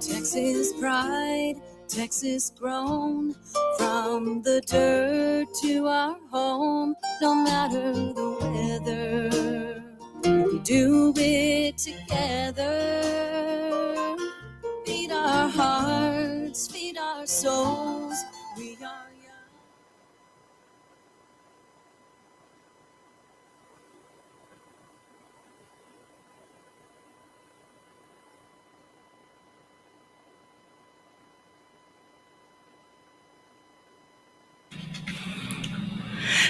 Texas pride, Texas grown, from the dirt to our home, no matter the weather, we do it together. Feed our hearts, feed our souls, we are young.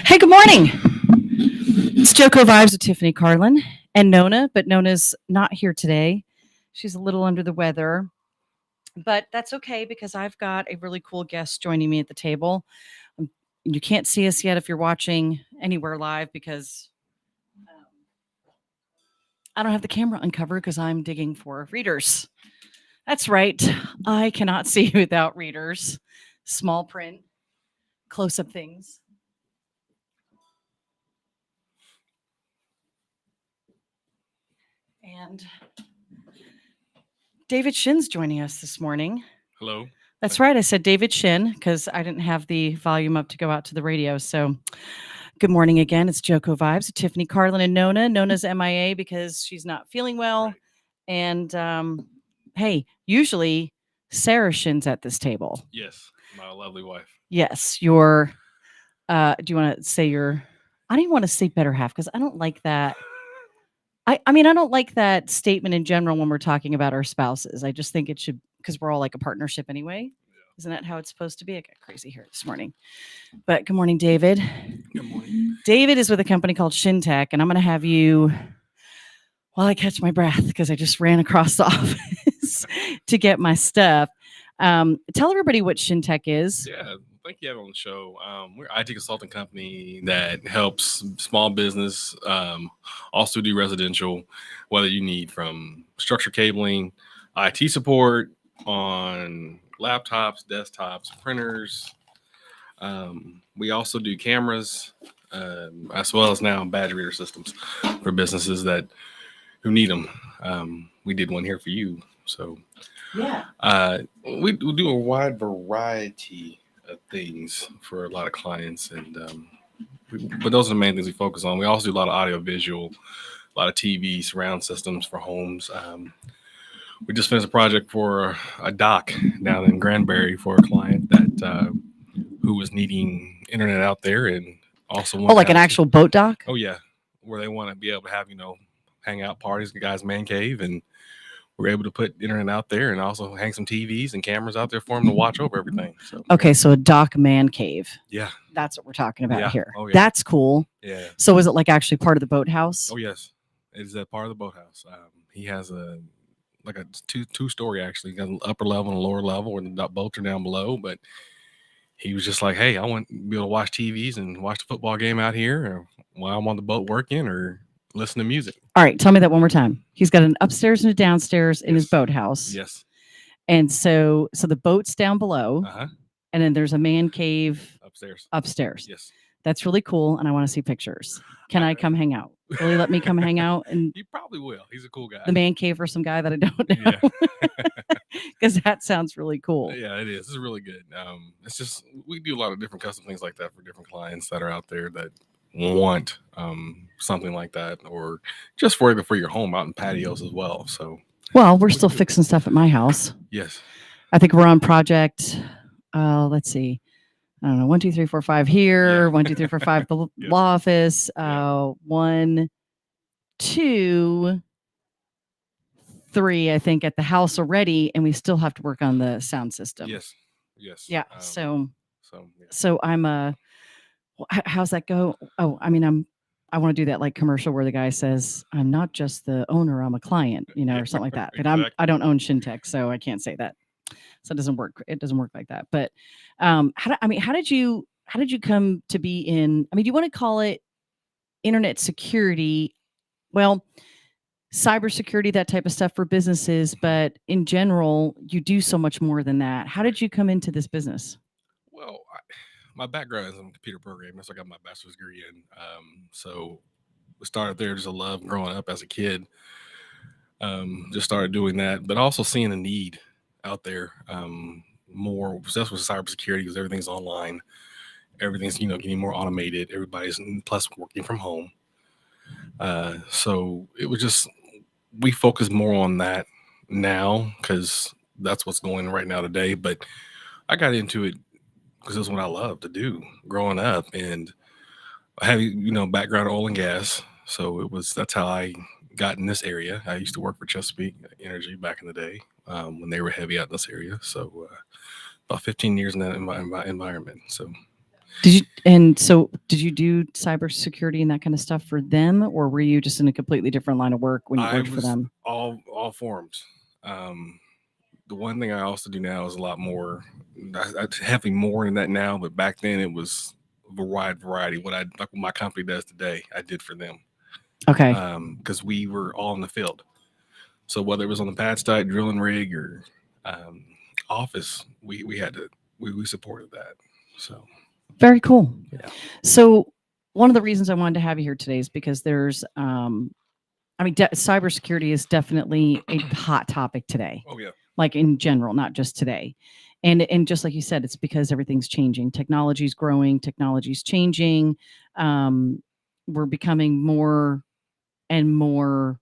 Hey, good morning. It's JoCo Vibes with Tiffany, Carlin, and Nona, but Nona's not here today. She's a little under the weather, but that's okay because I've got a really cool guest joining me at the table. You can't see us yet if you're watching anywhere live because I don't have the camera uncovered because I'm digging for readers. That's right. I cannot see without readers. Small print, close up things. And David Shinn's joining us this morning. Hello. That's right. I said David Shinn because I didn't have the volume up to go out to the radio. So good morning again. It's JoCo Vibes with Tiffany, Carlin, and Nona. Nona's MIA because she's not feeling well. Right. And hey, usually Sarah Shinn's at this table. Yes, my lovely wife. Yes, your do you want to say your I don't even want to say better half because I don't like that. I mean, I don't like that statement in general when we're talking about our spouses. I just think it should, because we're all like a partnership anyway. Yeah. Isn't that how it's supposed to be? I got crazy here this morning. But good morning, David. Good morning. David is with a company called Shinn, and I'm going to have you, while I catch my breath, because I just ran across the office to get my stuff. Tell everybody what Shinn is. Yeah, thank you for having on the show. We're an IT consulting company that helps small business, also do residential, whether you need from structured cabling, IT support on laptops, desktops, printers. We also do cameras, as well as now badge reader systems for businesses who need them. We did one here for you, so. Yeah. We do a wide variety of things for a lot of clients, and but those are the main things we focus on. We also do a lot of audio visual, a lot of TV surround systems for homes. We just finished a project for a dock down in Granbury for a client that who was needing internet out there, and also like an actual boat dock? Oh yeah, where they want to be able to have hangout parties, the guy's man cave, and we're able to put internet out there and also hang some TVs and cameras out there for them to watch over everything. So okay, so a dock man cave. Yeah. That's what we're talking about here. Oh, yeah. That's cool. Yeah. So is it like actually part of the boathouse? Oh yes, it is a part of the boathouse. He has a two-story actually. He got an upper level and a lower level, and the boats are down below. But he was just like, "Hey, I want to be able to watch TVs and watch the football game out here, or while I'm on the boat working, or listen to music." All right, tell me that one more time. He's got an upstairs and a downstairs in his boathouse. Yes. And so the boat's down below, Uh-huh. and then there's a man cave upstairs. Yes. That's really cool, and I want to see pictures. Can I come hang out? Will you let me come hang out? And you probably will. He's a cool guy. The man cave for some guy that I don't know. Because that sounds really cool. Yeah, it is. It's really good. It's just we do a lot of different custom things like that for different clients that are out there that want something like that, or just for your home out in patios as well. So well, we're still fixing stuff at my house. Yes. I think we're on project. Let's see. I don't know. 1, 2, 3, 4, 5 here. Yeah. 1, 2, 3, 4, 5 the yeah. law office. 1, 2, 3. I think at the house already, and we still have to work on the sound system. Yes. Yeah. So I'm how's that go? Oh, I mean, I want to do that like commercial where the guy says, "I'm not just the owner, I'm a client," or something like that. But exactly. I don't own Shinn, so I can't say that. So it doesn't work. It doesn't work like that. But how did you come to be in? I mean, do you want to call it internet security? Well, cybersecurity, that type of stuff for businesses, but in general, you do so much more than that. How did you come into this business? Well, my background is in computer programming. That's what I got my bachelor's degree in. So we started there, just a love growing up as a kid. Just started doing that, but also seeing a need out there. More successful with cybersecurity because everything's online, everything's getting more automated. Everybody's plus working from home. So it was just we focus more on that now because that's what's going right now today. But I got into it because it's what I love to do growing up, and I have background in oil and gas, so that's how I got in this area. I used to work for Chesapeake Energy back in the day when they were heavy out in this area. So about 15 years in that environment. So did you do cybersecurity and that kind of stuff for them, or were you just in a completely different line of work when you worked for them? All forms. The one thing I also do now is a lot more. I heavily more in that now, but back then it was a wide variety. What my company does today, I did for them. Okay. Because we were all in the field. So whether it was on the pad site, drilling rig, or office, we supported that. So very cool. Yeah. So one of the reasons I wanted to have you here today is because there's, cybersecurity is definitely a hot topic today. Oh yeah. Like in general, not just today. And just like you said, it's because everything's changing. Technology's growing, technology's changing. We're becoming more and more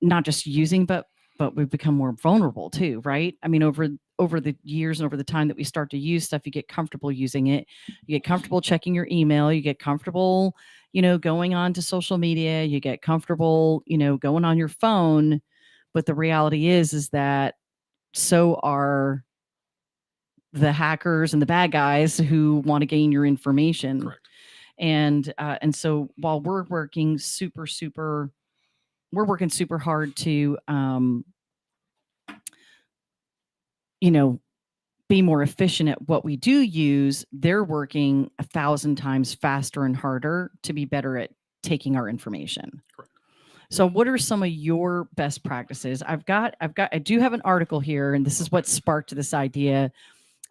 not just using, but we've become more vulnerable too, right? I mean, over the years and over the time that we start to use stuff, you get comfortable using it. You get comfortable checking your email. You get comfortable, going on to social media. You get comfortable, going on your phone. But the reality is that so are the hackers and the bad guys who want to gain your information. Correct. And so while we're working super hard to be more efficient at what we do use, they're working 1,000 times faster and harder to be better at taking our information. Correct. So what are some of your best practices? I do have an article here, and this is what sparked this idea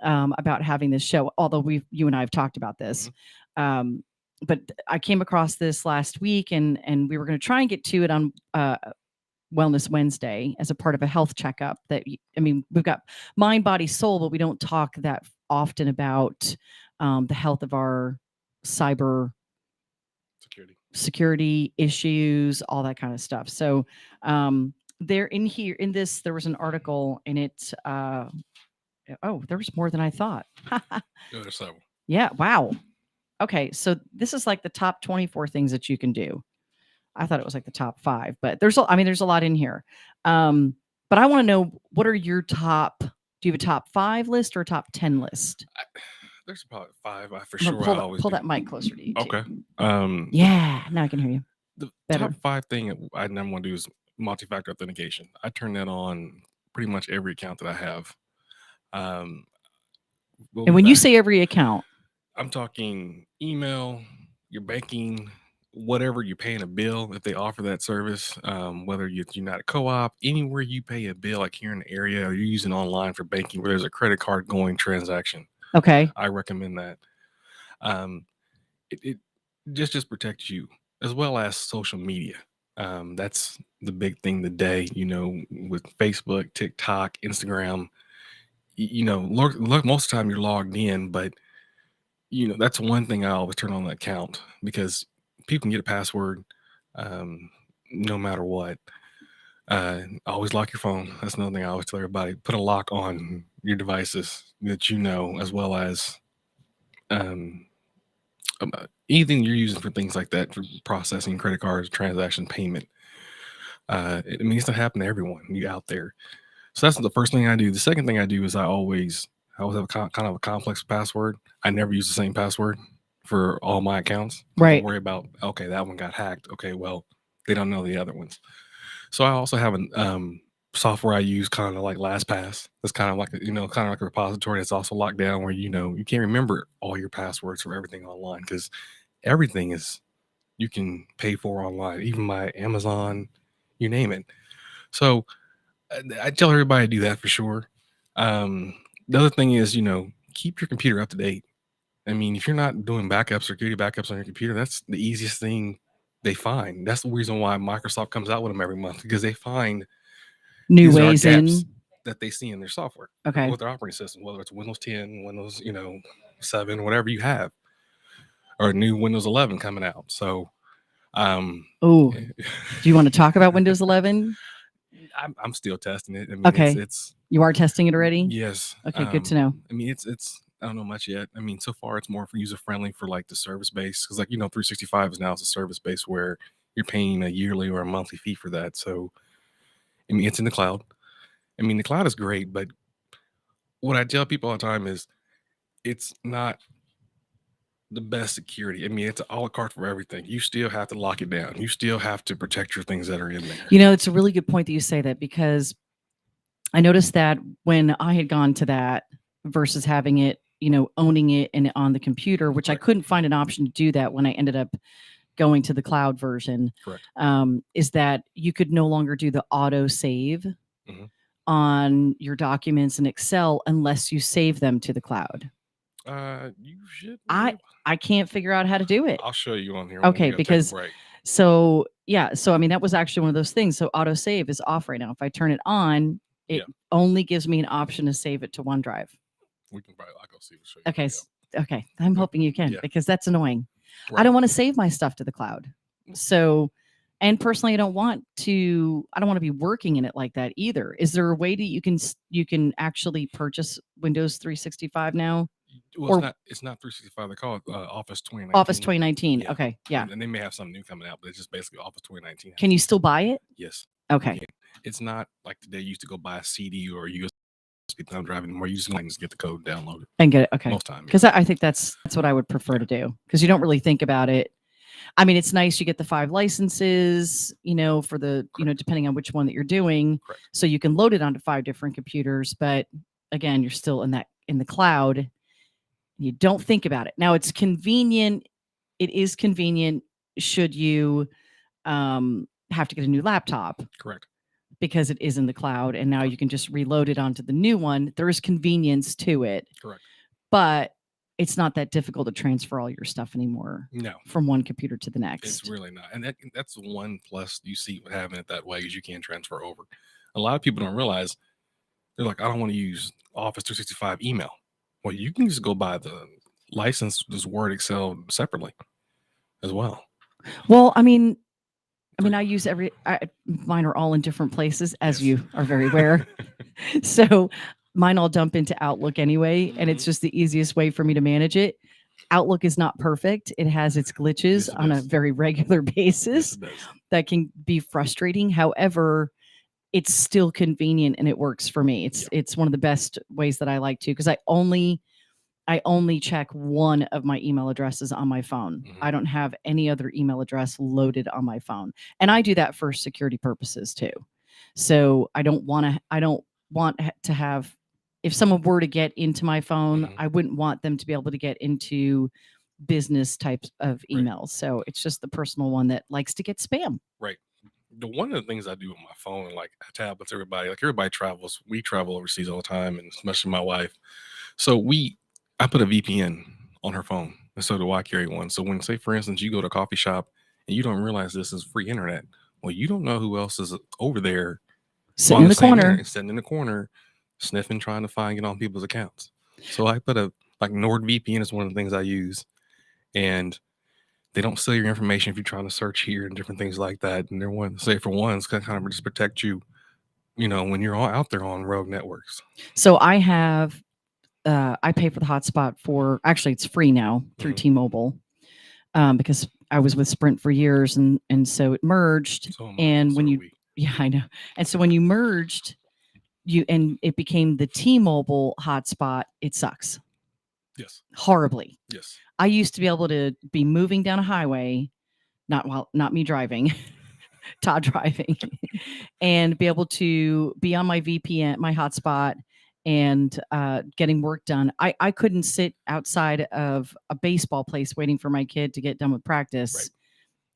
about having this show, although you and I have talked about this. Mm-hmm. But I came across this last week, and we were going to try and get to it on Wellness Wednesday as a part of a health checkup. We've got mind, body, soul, but we don't talk that often about the health of our cyber security issues, all that kind of stuff. So there was an article, and it there was more than I thought. There's several. Yeah. Wow. Okay. So this is like the top 24 things that you can do. I thought it was like the top 5, but there's a lot in here. But I want to know, what are your top? Do you have a top 5 list or a top 10 list? There's probably 5 for sure. Pull that mic closer to you. Okay. Yeah, now I can hear you. The top 5 thing I never want to do is multi-factor authentication. I turn that on pretty much every account that I have. And when you say every account, I'm talking email, your banking, whatever you're paying a bill, if they offer that service, whether you're not a co-op, anywhere you pay a bill, like here in the area, or you're using online for banking where there's a credit card going transaction. Okay. I recommend that. It just protects you, as well as social media. That's the big thing today, with Facebook, TikTok, Instagram. Look, most of the time you're logged in, but that's one thing I always turn on the account, because people can get a password no matter what. Always lock your phone. That's another thing I always tell everybody. Put a lock on your devices that as well as anything you're using for things like that, for processing credit cards, transaction, payment. It needs to happen to everyone you out there. So that's the first thing I do. The second thing I do is I always have a kind of a complex password. I never use the same password for all my accounts. Right. Don't worry about, okay, that one got hacked. Okay, well, they don't know the other ones. So I also have a software I use, kind of like LastPass. That's kind of like a repository that's also locked down, where you can't remember all your passwords for everything online, because everything you can pay for online, even by Amazon, you name it. So I tell everybody to do that for sure. The other thing is, keep your computer up to date. I mean, if you're not doing security backups on your computer, that's the easiest thing they find. That's the reason why Microsoft comes out with them every month, because they find new ways in. that they see in their software. Okay. With their operating system, whether it's Windows 10, Windows 7, whatever you have, or new Windows 11 coming out. So, oh, do you want to talk about Windows 11? I'm still testing it. I mean, okay. It's you are testing it already? Yes. Okay, good to know. I mean, it's I don't know much yet. I mean, so far it's more for user friendly for like the service base, because 365 is now it's a service base where you're paying a yearly or a monthly fee for that. So, I mean, it's in the cloud. I mean, the cloud is great, but what I tell people all the time is it's not the best security. I mean, it's a la carte for everything. You still have to lock it down. You still have to protect your things that are in there. It's a really good point that you say that, because I noticed that when I had gone to that versus having it, owning it and on the computer, which I couldn't find an option to do that when I ended up going to the cloud version. Correct. Is that you could no longer do the auto save on your documents in Excel unless you save them to the cloud. You should. I can't figure out how to do it. I'll show you on here. Okay, because so I mean, that was actually one of those things. So auto save is off right now. If I turn it on, it only gives me an option to save it to OneDrive. We can probably, I'll go see. Show you. Okay. I'm hoping you can, because that's annoying. Right. I don't want to save my stuff to the cloud. So, and personally, I don't want to be working in it like that either. Is there a way that you can actually purchase Windows 365 now? Well, it's not 365. They call it Office 2019. Office 2019. Yeah. Okay. Yeah. And they may have something new coming out, but it's just basically Office 2019. Can you still buy it? Yes. Okay. It's not like they used to go buy a CD or USB thumb drive anymore. You just get the code, download it, and get it. Okay. Most time. Because I think that's what I would prefer to do, because you don't really think about it. I mean, it's nice you get the 5 licenses, for the, depending on which one that you're doing. Correct. So you can load it onto 5 different computers. But again, you're still in the cloud. You don't think about it. Now, it's convenient. It is convenient should you have to get a new laptop. Correct. Because it is in the cloud, and now you can just reload it onto the new one. There is convenience to it. Correct. But it's not that difficult to transfer all your stuff anymore. No. From one computer to the next. It's really not. And that's one plus you see with having it that way, is you can transfer over. A lot of people don't realize, they're like, I don't want to use Office 365 email. Well, you can just go buy the license, this Word, Excel separately as well. Well, I mean, I use mine are all in different places, as you are very aware. So mine all dump into Outlook anyway, and it's just the easiest way for me to manage it. Outlook is not perfect. It has its glitches on a very regular basis that can be frustrating. However, it's still convenient and it works for me. It's one of the best ways that I like to, because I only check one of my email addresses on my phone. I don't have any other email address loaded on my phone. And I do that for security purposes too. So I don't want to have, if someone were to get into my phone, I wouldn't want them to be able to get into business types of emails. Right. So it's just the personal one that likes to get spam. Right. One of the things I do with my phone, like tablets, everybody travels. We travel overseas all the time, and especially my wife. So I put a VPN on her phone, and so do I carry one. So when, say, for instance, you go to a coffee shop and you don't realize this is free internet, well, you don't know who else is over there sitting in the corner, sniffing, trying to get on people's accounts. So I put NordVPN is one of the things I use, and they don't steal your information if you're trying to search here and different things like that. And they're one, say, for one, it's kind of just protect you, when you're all out there on rogue networks. So I have. I pay for the hotspot actually it's free now through T-Mobile, because I was with Sprint for years, and so it merged. Yeah, I know. And so when you merged, and it became the T-Mobile hotspot, it sucks. Yes. Horribly. Yes. I used to be able to be moving down a highway, not me driving, Todd driving, and be able to be on my VPN, my hotspot, and getting work done. I couldn't sit outside of a baseball place waiting for my kid to get done with practice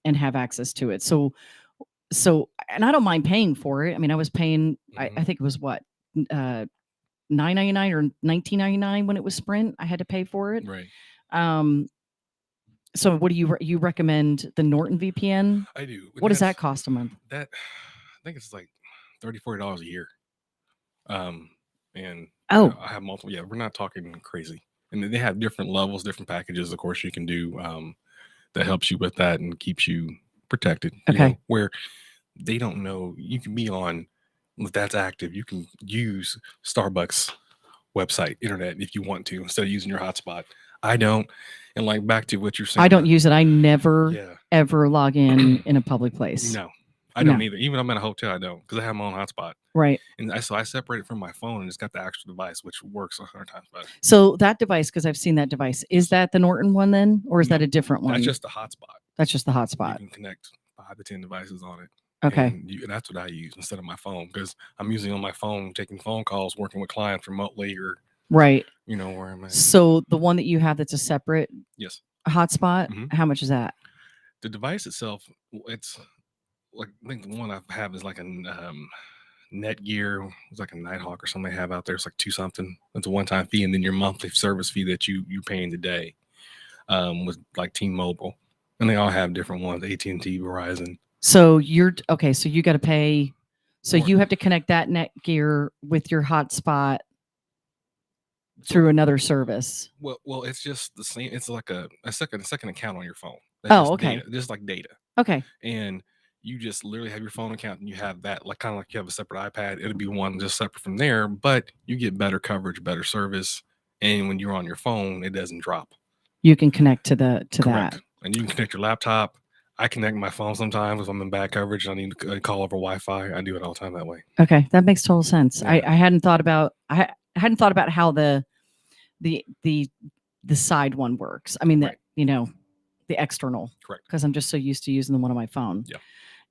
and have access to it. So, and I don't mind paying for it. I mean, I was paying, I think it was what, $9.99 or $19.99 when it was Sprint. I had to pay for it. Right. So what do you recommend, the Norton VPN? I do. What does that cost a month? I think it's like $30-$40 a year. And Oh, I have multiple. Yeah, we're not talking crazy. And then they have different levels, different packages. Of course, you can do that helps you with that and keeps you protected. You okay. know, where they don't know you can be on if that's active. You can use Starbucks website, internet if you want to instead of using your hotspot. I don't. And like back to what you're saying. I don't use it. I never Yeah. ever log in a public place. No, I don't either. Even if I'm at a hotel, I don't because I have my own hotspot. Right. And so I separate it from my phone and it's got the actual device, which works 100 times better. So that device, because I've seen that device, is that the Norton one then, or is that a different one? That's just the hotspot. That's just the You hotspot. can connect 5 to 10 devices on it. Okay. And that's what I use instead of my phone because I'm usually on my phone taking phone calls, working with clients remotely or, Right. you know, where I'm at. So the one that you have that's a separate Yes. hotspot, how much is that? The device itself, it's like I think the one I have is like a Netgear. It's like a Nighthawk or something they have out there. It's like 2 something. It's a one-time fee, and then your monthly service fee that you're paying today with like T-Mobile, and they all have different ones: AT&T, Verizon. So you're okay. So you got to pay. So you have to connect that Netgear with your hotspot through another service. Well, it's just the same. It's like a second account on your phone. That's okay. Just like data. Okay. And you just literally have your phone account and you have that like kind of like you have a separate iPad. It'll be one just separate from there, but you get better coverage, better service. And when you're on your phone, it doesn't drop. You can connect to Correct. that. And you can connect your laptop. I connect my phone sometimes if I'm in bad coverage. I need to call over Wi-Fi. I do it all the time that way. Okay, that makes total sense. Yeah. I hadn't thought about how the side one works. I mean, the external. Correct. Because I'm just so used to using the one on my phone. Yeah.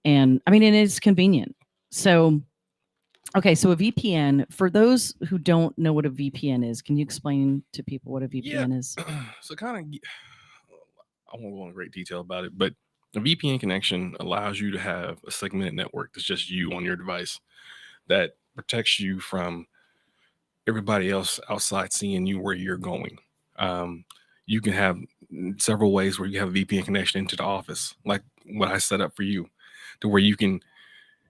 And I mean, it is convenient. So, okay, so a VPN, for those who don't know what a VPN is, can you explain to people what a VPN is? So kind of, I won't go into great detail about it, but a VPN connection allows you to have a segmented network that's just you on your device that protects you from everybody else outside seeing you where you're going. You can have several ways where you have a VPN connection into the office, like what I set up for you, to where you can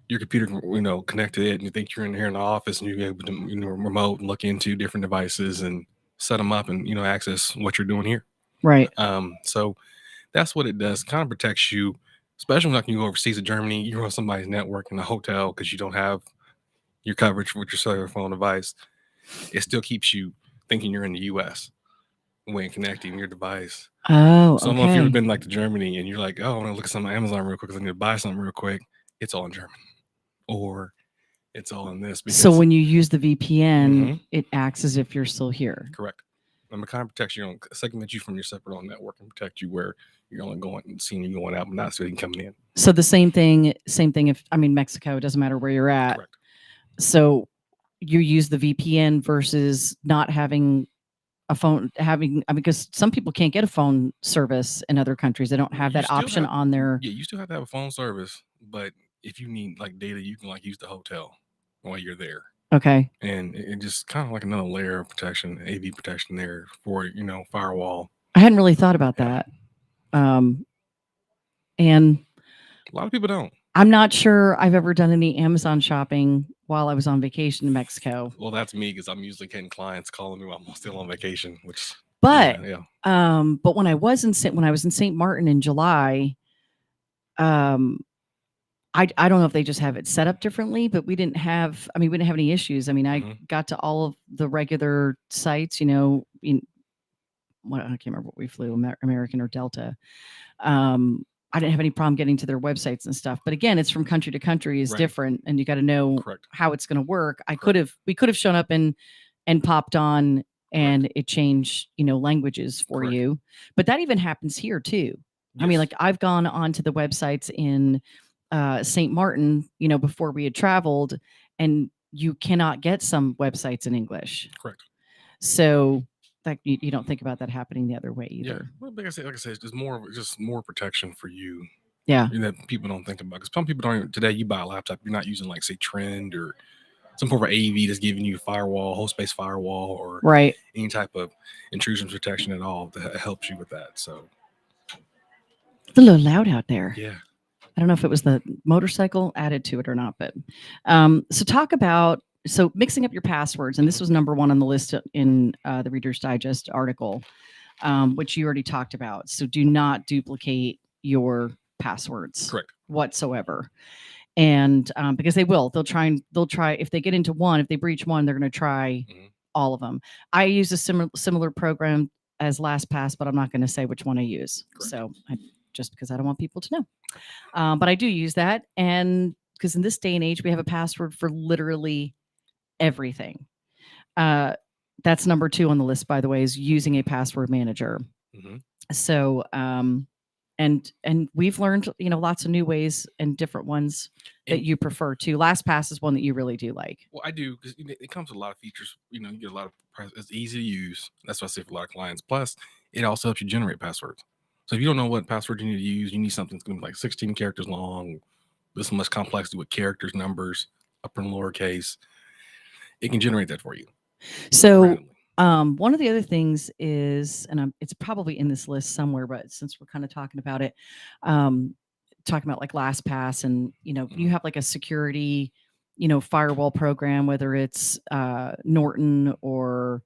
your computer can connect to it and you think you're in here in the office and you're able to remote and look into different devices and set them up and access what you're doing here. Right. So that's what it does. Kind of protects you, especially when you go overseas to Germany, you're on somebody's network in a hotel because you don't have your coverage with your cellular phone device. It still keeps you thinking you're in the US when connecting your device. Oh, so I don't know if you've ever been like to Germany and you're like, oh, I want to look at some Amazon real quick because I need to buy something real quick. It's all in German. Or it's all in this. So when you use the VPN, it acts as if you're still here. Correct. And it kind of protects you, segment you from your separate own network and protect you where you're only going and seeing you going out, but not seeing coming in. So the same thing if Mexico, it doesn't matter where you're at. Correct. So you use the VPN versus not having a phone, because some people can't get a phone service in other countries. They don't have that option on their. Yeah, you still have to have a phone service, but if you need like data, you can use the hotel while you're there. Okay. And it just kind of like another layer of protection, AV protection there for firewall. I hadn't really thought about that. And a lot of people don't. I'm not sure I've ever done any Amazon shopping while I was on vacation in Mexico. Well, that's me because I'm usually getting clients calling me while I'm still on vacation. But when I was in St. Martin in July, I don't know if they just have it set up differently, but we didn't have any issues. I mean, I got to all of the regular sites. I can't remember what we flew, American or Delta. I didn't have any problem getting to their websites and stuff. But again, it's from country to country is different, and you got to know how it's going to work. We could have shown up and popped on, and it changed, languages for you. But that even happens here too. Yes. I mean, like I've gone onto the websites in St. Martin, before we had traveled, and you cannot get some websites in English. Correct. So like you don't think about that happening the other way either. Yeah. Well, like I said, it's just more protection for you. Yeah. That people don't think about because some people don't. Today, you buy a laptop, you're not using like say Trend or some sort of AV that's giving you firewall, host-based firewall, or any type of intrusion protection at all that helps you with that. So it's a little loud out there. Yeah. I don't know if it was the motorcycle added to it or not, but so talk about so mixing up your passwords, and this was number one on the list in the Reader's Digest article, which you already talked about. So do not duplicate your passwords. Correct. Whatsoever. And because they'll try, if they get into one, if they breach one, they're going to try all of them. I use a similar program as LastPass, but I'm not going to say which one I use. Correct. So just because I don't want people to know. But I do use that. And because in this day and age, we have a password for literally everything. That's number 2 on the list, by the way, is using a password manager. So, and we've learned, lots of new ways and different ones that you prefer to. LastPass is one that you really do like. Well, I do, because it comes with a lot of features. You get a lot of, it's easy to use. That's what I say for a lot of clients. Plus, it also helps you generate passwords. So if you don't know what password you need to use, you need something that's going to be like 16 characters long, this much complexity with characters, numbers, upper and lower case. It can generate that for you. So one of the other things is, and it's probably in this list somewhere, but since we're kind of talking about it, talking about like LastPass, and you have like a security, firewall program, whether it's Norton or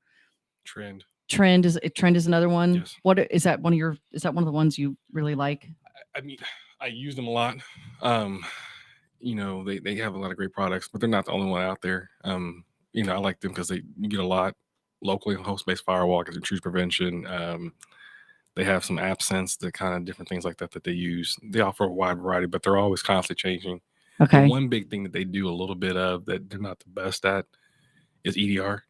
Trend. Trend is another one. Yes. What is that? One of the ones you really like? I mean, I use them a lot. They have a lot of great products, but they're not the only one out there. I like them because you get a lot locally, host-based firewall, because intrusion prevention. They have some AppSense, the kind of different things like that they use. They offer a wide variety, but they're always constantly changing. Okay. The one big thing that they do a little bit of that they're not the best at is EDR.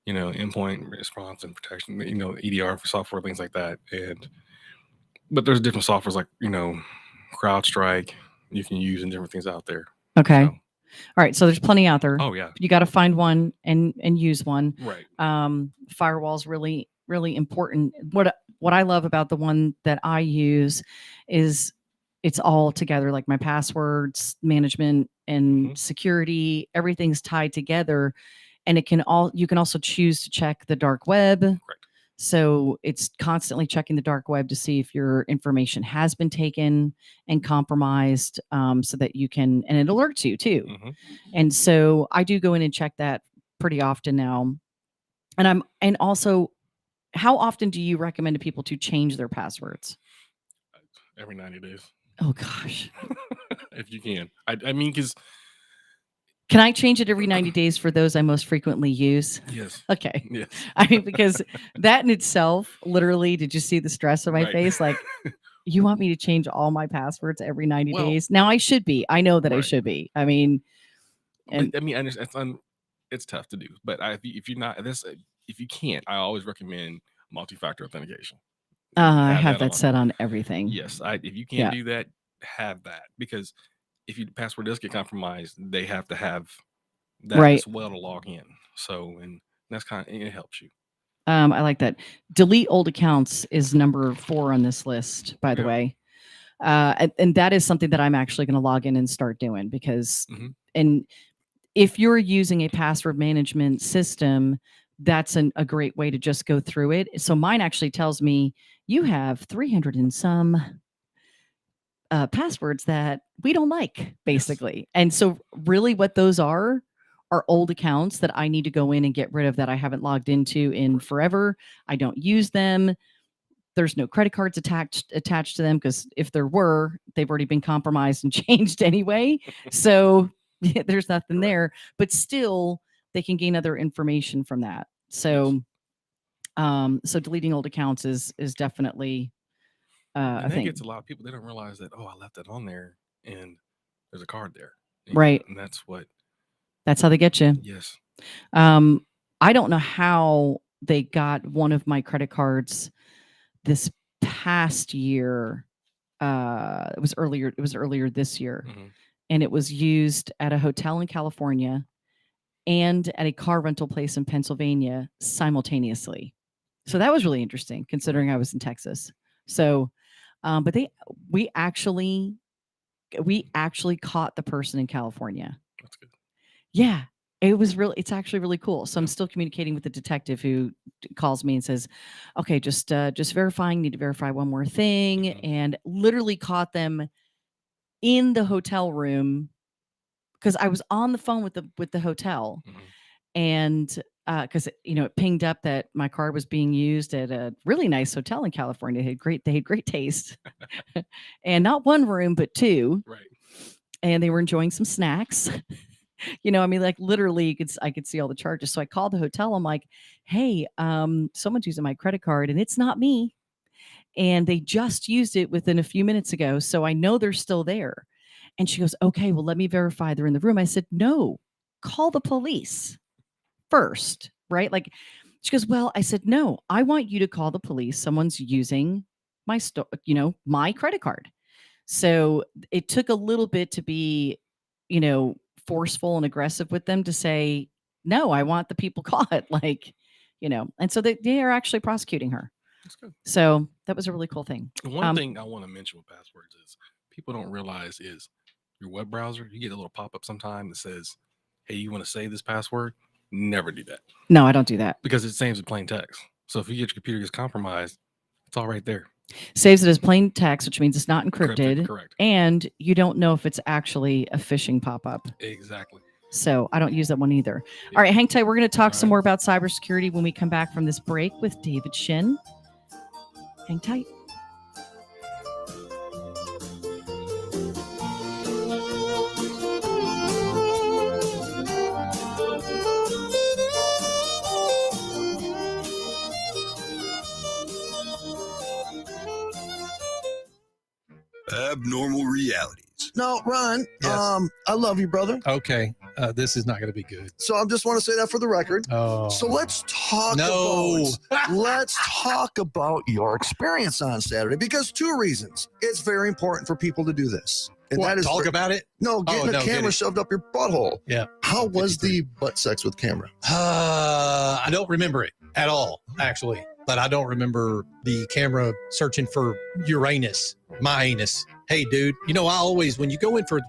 Endpoint response and protection. EDR for software, things like that. But there's different softwares like CrowdStrike you can use and different things out there. Okay. All right. So there's plenty out there. Oh yeah. You got to find one and use one. Right. Firewall's really, really important. What I love about the one that I use is it's all together, like my passwords management and security, everything's tied together, and you can also choose to check the dark web. Correct. So it's constantly checking the dark web to see if your information has been taken and compromised, so that you can, and it alerts you too. And so I do go in and check that pretty often now. And also, how often do you recommend to people to change their passwords? Every 90 days. Oh gosh. If you can. I mean, because can I change it every 90 days for those I most frequently use? Yes. Okay. Yes. I mean, because that in itself, literally, did you see the stress on my face? Like, you want me to change all my passwords every 90 days? Now I should be. I know that I should be. I mean, it's tough to do. But if you're not this, if you can't, I always recommend multi-factor authentication. I have that set on everything. Yes. If you can't do that, have that, because if your password does get compromised, they have to have that as well to log in. So, and that's it helps you. I like that. Delete old accounts is number 4 on this list, by the way. And that is something that I'm actually going to log in and start doing, because, and if you're using a password management system, that's a great way to just go through it. So mine actually tells me you have 300 and some passwords that we don't like, basically. Yes. And so really what those are old accounts that I need to go in and get rid of, that I haven't logged into in forever. I don't use them. There's no credit cards attached to them, because if there were, they've already been compromised and changed anyway. So there's nothing there, but still they can gain other information from that. So, so deleting old accounts is definitely and I that think gets a lot of people. They don't realize that, I left that on there and there's a card there. Right. And that's how they get you. Yes. I don't know how they got one of my credit cards this past year. It was earlier this year. And it was used at a hotel in California and at a car rental place in Pennsylvania simultaneously. So that was really interesting, considering I was in Texas. So, but we actually caught the person in California. That's good. Yeah, it's actually really cool. So I'm still communicating with the detective who calls me and says, okay, just verifying, need to verify one more thing. And literally caught them in the hotel room because I was on the phone with the hotel, and because it pinged up that my card was being used at a really nice hotel in California. They had great taste, and not one room but two. Right. And they were enjoying some snacks. Like literally I could see all the charges. So I called the hotel. I'm like, hey, someone's using my credit card and it's not me. And they just used it within a few minutes ago. So I know they're still there. And she goes, okay, well, let me verify they're in the room. I said, no, call the police first, right? Like she goes, well, I said, no, I want you to call the police. Someone's using my my credit card. So it took a little bit to be, forceful and aggressive with them to say, no, I want the people caught. And so they are actually prosecuting her. That's good. So that was a really cool thing. One thing I want to mention with passwords is people don't realize is your web browser, you get a little pop-up sometime that says, hey, you want to save this password? Never do that. No, I don't do that. Because it saves in plain text. So if your computer gets compromised, it's all right there. Saves it as plain text, which means it's not encrypted. Correct. And you don't know if it's actually a phishing pop-up. Exactly. So I don't use that one either. Yeah. All right, hang tight. We're going to talk some more about cybersecurity when we come back from this break with David Shinn. Hang tight. Abnormal realities. No, Ron, yes. I love you, brother. Okay. This is not going to be good. So I just want to say that for the record. Oh. So let's talk about your experience on Saturday, because two reasons. It's very important for people to do this. And that is about it? No, getting a camera shoved up your butthole. Yeah. How was the butt sex with camera? I don't remember it at all, actually. But I don't remember the camera searching for Uranus, my anus. Hey, dude, I always, when you go in for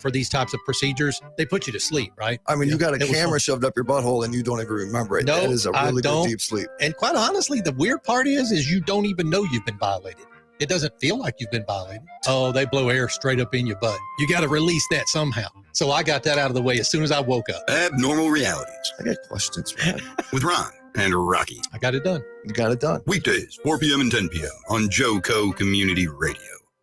these types of procedures, they put you to sleep, right? I mean, you got a camera shoved up your butthole and you don't even remember it. No, that is a really good deep sleep. And quite honestly, the weird part is you don't even know you've been violated. It doesn't feel like you've been violated. Oh, they blow air straight up in your butt. You got to release that somehow. So I got that out of the way as soon as I woke up. Abnormal realities. I got questions, Ron. With Ron and Rocky. I got it done. You got it done. Weekdays, 4 p.m. and 10 p.m. on JoCo Community Radio.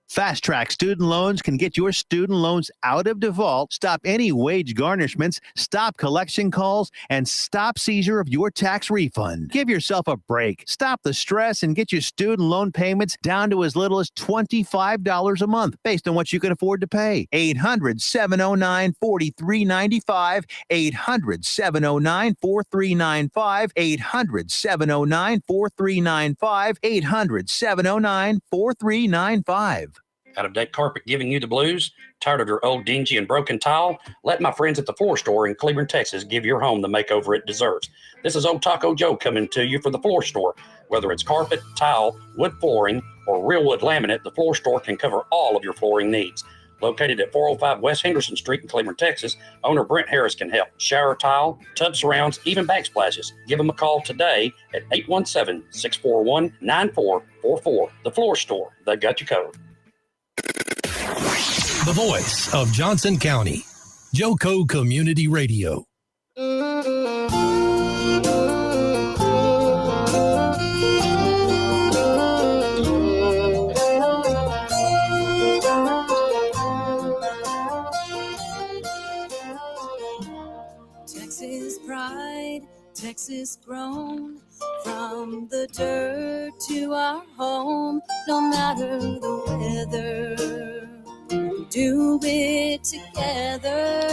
Fast Track Student Loans can get your student loans out of default, stop any wage garnishments, stop collection calls, and stop seizure of your tax refund. Give yourself a break. Stop the stress and get your student loan payments down to as little as $25 a month based on what you can afford to pay. 800-709-4395. 800-709-4395. 800-709-4395. 800-709-4395. Out-of-date carpet giving you the blues? Tired of your old dingy and broken tile? Let my friends at the Floor Store in Cleveland, Texas give your home the makeover it deserves. This is Old Taco Joe coming to you for the Floor Store. Whether it's carpet, tile, wood flooring, or real wood laminate, the Floor Store can cover all of your flooring needs. Located at 405 West Henderson Street in Cleveland, Texas, owner Brent Harris can help. Shower tile, tub surrounds, even backsplashes. Give them a call today at 817-641-9444. The Floor Store, they got you covered. The voice of Johnson County, JoCo Community Radio. Texas pride, Texas grown, from the dirt to our home, no matter the weather. Do it together.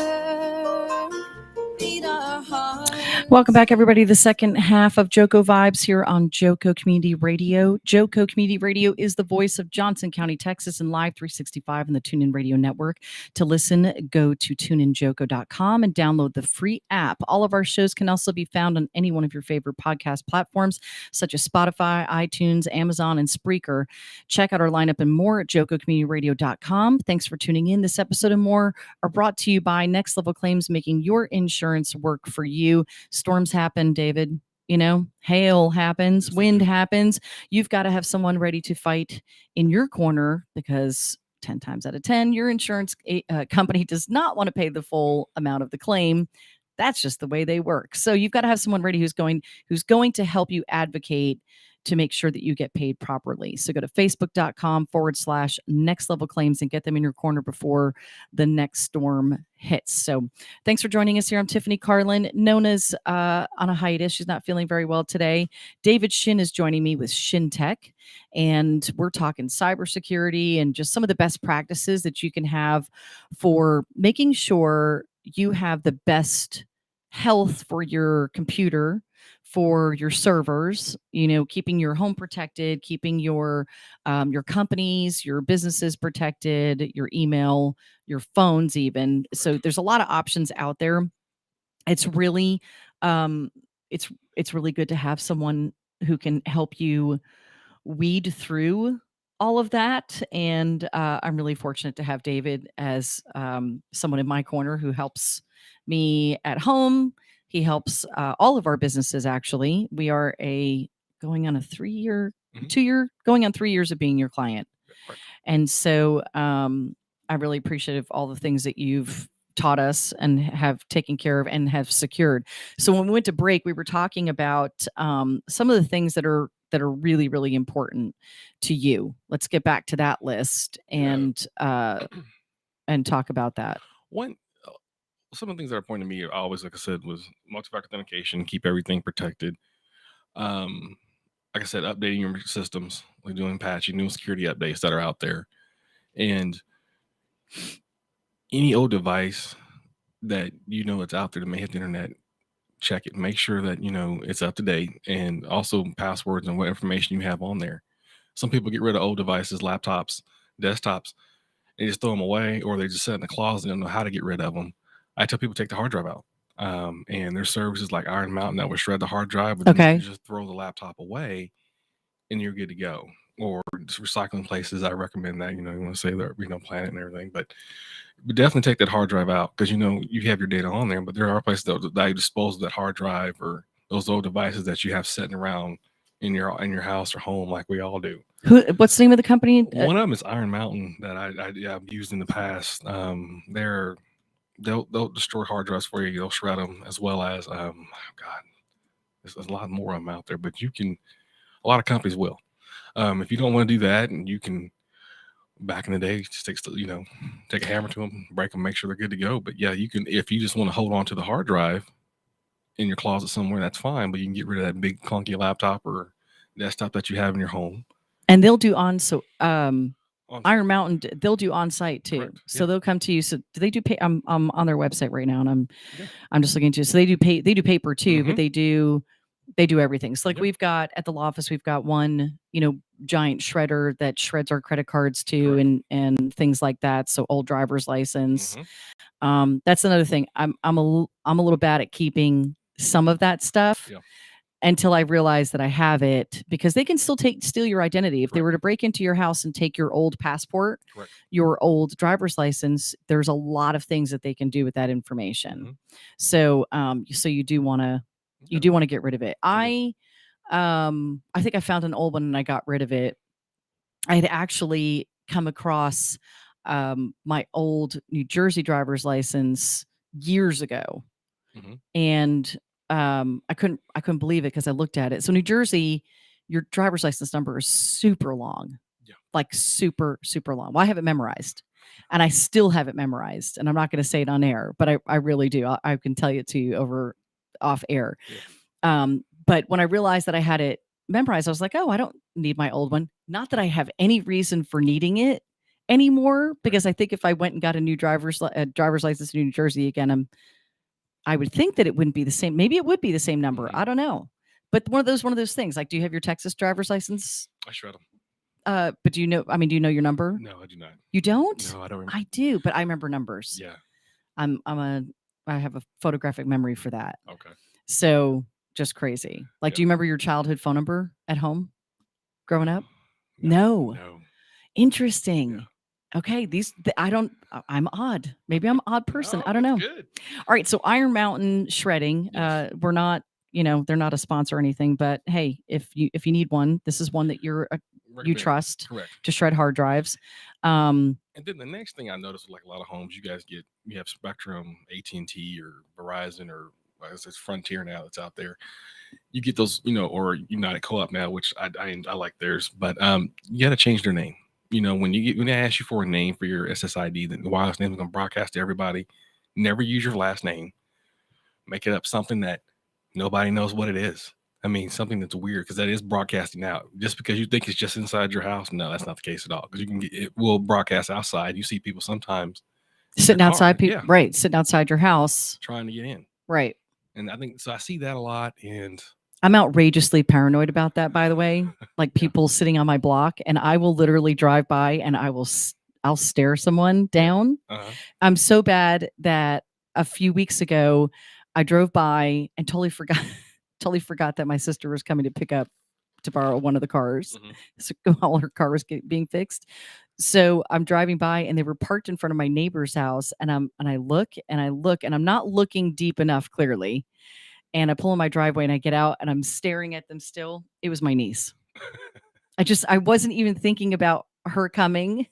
Beat our heart. Welcome back, everybody. The second half of JoCo Vibes here on JoCo Community Radio. JoCo Community Radio is the voice of Johnson County, Texas, and Live 365 on the TuneIn Radio Network. To listen, go to tuneinjoco.com and download the free app. All of our shows can also be found on any one of your favorite podcast platforms, such as Spotify, iTunes, Amazon, and Spreaker. Check out our lineup and more at jococommunityradio.com. Thanks for tuning in. This episode and more are brought to you by Next Level Claims, making your insurance work for you. Storms happen, David. Hail happens, wind happens. You've got to have someone ready to fight in your corner, because 10 times out of 10, your insurance company does not want to pay the full amount of the claim. That's just the way they work. So you've got to have someone ready who's going to help you advocate to make sure that you get paid properly. So go to facebook.com/next level claims and get them in your corner before the next storm hits. So thanks for joining us here. I'm Tiffany Carlin. Nona's on a hiatus. She's not feeling very well today. David Shinn is joining me with Shinn Tech, and we're talking cybersecurity and just some of the best practices that you can have for making sure you have the best health for your computer, for your servers, keeping your home protected, keeping your companies, your businesses protected, your email, your phones even. So there's a lot of options out there. It's really it's really good to have someone who can help you weed through all of that. And I'm really fortunate to have David as someone in my corner who helps me at home. He helps all of our businesses, actually. We are going on 3 years of being your client. Right. And so I'm really appreciative of all the things that you've taught us and have taken care of and have secured. So when we went to break, we were talking about some of the things that are really, really important to you. Let's get back to that list and talk about that. Some of the things that are important to me, always, like I said, was multi-factor authentication, keep everything protected. Like I said, updating your systems, like doing patching, new security updates that are out there. And any old device that it's out there that may hit the internet, check it. Make sure that it's up to date, and also passwords and what information you have on there. Some people get rid of old devices, laptops, desktops, and just throw them away, or they just sit in the closet and don't know how to get rid of them. I tell people take the hard drive out. And there's services like Iron Mountain that will shred the hard drive, but then you just throw the laptop away and you're good to go. Or just recycling places, I recommend that. You want to save the planet and everything, but definitely take that hard drive out, because you have your data on there, but there are places that dispose of that hard drive or those old devices that you have sitting around in your house or home, like we all do. What's the name of the company? One of them is Iron Mountain that I've used in the past. They'll destroy hard drives for you. They'll shred them, as well as there's a lot more of them out there, but a lot of companies will. If you don't want to do that, and you can, back in the day, just take a hammer to them, break them, make sure they're good to go. But yeah, you can, if you just want to hold on to the hard drive in your closet somewhere, that's fine. But you can get rid of that big clunky laptop or desktop that you have in your home. And they'll do Iron Mountain, they'll do on-site too. Correct. So they'll come to you. So do they do pay? I'm on their website right now, and I'm just looking to. So they do paper too, but they do everything. So like we've got at the law office, we've got one giant shredder that shreds our credit cards too, and things like that. So old driver's license. That's another thing. I'm a little bad at keeping some of that stuff. Yeah. Until I realize that I have it, because they can still steal your identity. If they were to break into your house and take your old passport, your old driver's license, there's a lot of things that they can do with that information. So, so you do want to get rid of it. I think I found an old one and I got rid of it. I had actually come across my old New Jersey driver's license years ago, and I couldn't believe it because I looked at it. So New Jersey, your driver's license number is super long, like super, super long. Well, I have it memorized, and I still have it memorized, and I'm not going to say it on air, but I really do. I can tell it to you off air. But when I realized that I had it memorized, I was like, oh, I don't need my old one. Not that I have any reason for needing it anymore, because I think if I went and got a new driver's license in New Jersey again, I would think that it wouldn't be the same. Maybe it would be the same number. I don't know. But one of those things. Like, do you have your Texas driver's license? I shred them. But do you know your number? No, I do not. You don't? No, I don't remember. I do, but I remember numbers. Yeah. I have a photographic memory for that. Okay. So just crazy. Like, do you remember your childhood phone number at home growing up? No. Interesting. Yeah. Okay, I'm odd. Maybe I'm an odd person. I don't know. Good. All right, so Iron Mountain shredding. Yes. We're not, they're not a sponsor or anything, but hey, if you need one, this is one that you trust to shred hard drives. And then the next thing I noticed, like a lot of homes, you have Spectrum, AT&T, or Verizon, or it's Frontier now that's out there. You get those, or United Co-op now, which I like theirs, but you got to change their name. When they ask you for a name for your SSID, the wireless name is going to broadcast to everybody. Never use your last name. Make it up something that nobody knows what it is. I mean, something that's weird, because that is broadcasting out. Just because you think it's just inside your house, no, that's not the case at all. Because it will broadcast outside. You see people sometimes sitting outside, right? Sitting outside your house, trying to get in, right? And I think so. I see that a lot, and I'm outrageously paranoid about that. By the way, like people sitting on my block, and I will literally drive by and I'll stare someone down. I'm so bad that a few weeks ago I drove by and totally forgot that my sister was coming to borrow one of the cars. So all her car was being fixed. So I'm driving by and they were parked in front of my neighbor's house, and I look and I'm not looking deep enough, clearly. And I pull in my driveway and I get out and I'm staring at them still. It was my niece. I wasn't even thinking about her coming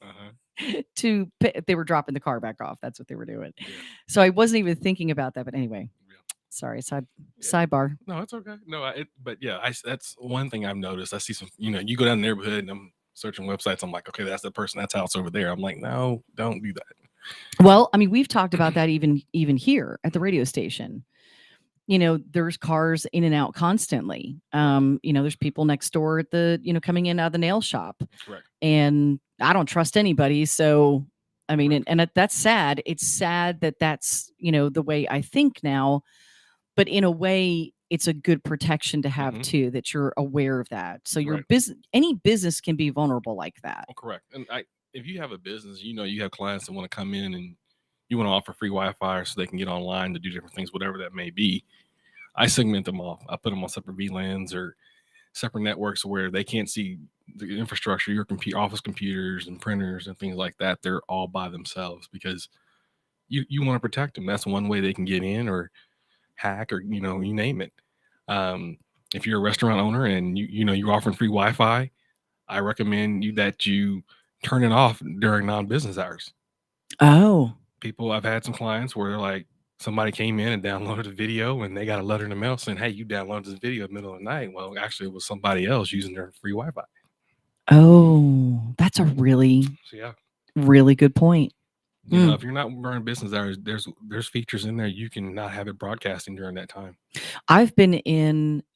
they were dropping the car back off. That's what they were doing. Yeah. So I wasn't even thinking about that. But anyway, sorry, sidebar. No, it's okay. No, that's one thing I've noticed. I see some, you go down the neighborhood and I'm searching websites. I'm like, okay, that's the person, that's house over there. I'm like, no, don't do that. Well, I mean, we've talked about that even here at the radio station. There's cars in and out constantly. There's people next door at the, coming in out of the nail shop. Correct. And I don't trust anybody. So, I mean, and that's sad. It's sad that that's, the way I think now, but in a way it's a good protection to have too, that you're aware of that. So your any business can be vulnerable like that. Oh, correct. And if you have a business, you have clients that want to come in and you want to offer free Wi-Fi so they can get online to do different things, whatever that may be. I segment them off. I put them on separate VLANs or separate networks where they can't see the infrastructure, your office computers and printers and things like that. They're all by themselves because you want to protect them. That's one way they can get in or hack or, you name it. If you're a restaurant owner and you're offering free Wi-Fi, I recommend that you turn it off during non-business hours. Oh. I've had some clients where they're like, somebody came in and downloaded a video and they got a letter in the mail saying, hey, you downloaded this video in the middle of the night. Well, actually it was somebody else using their free Wi-Fi. Oh, that's a really good point. If you're not running business hours, there's features in there you can not have it broadcasting during that time. I've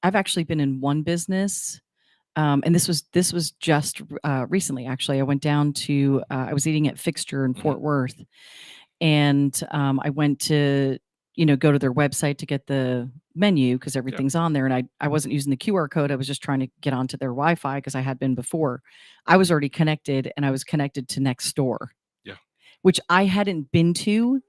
actually been in one business. And this was just recently, actually. I went down to, I was eating at Fixture in Fort Worth. And I went to, go to their website to get the menu because everything's on there. And I wasn't using the QR code. I was just trying to get onto their Wi-Fi because I had been before. I was already connected and I was connected to next door. Yeah. Which I hadn't been to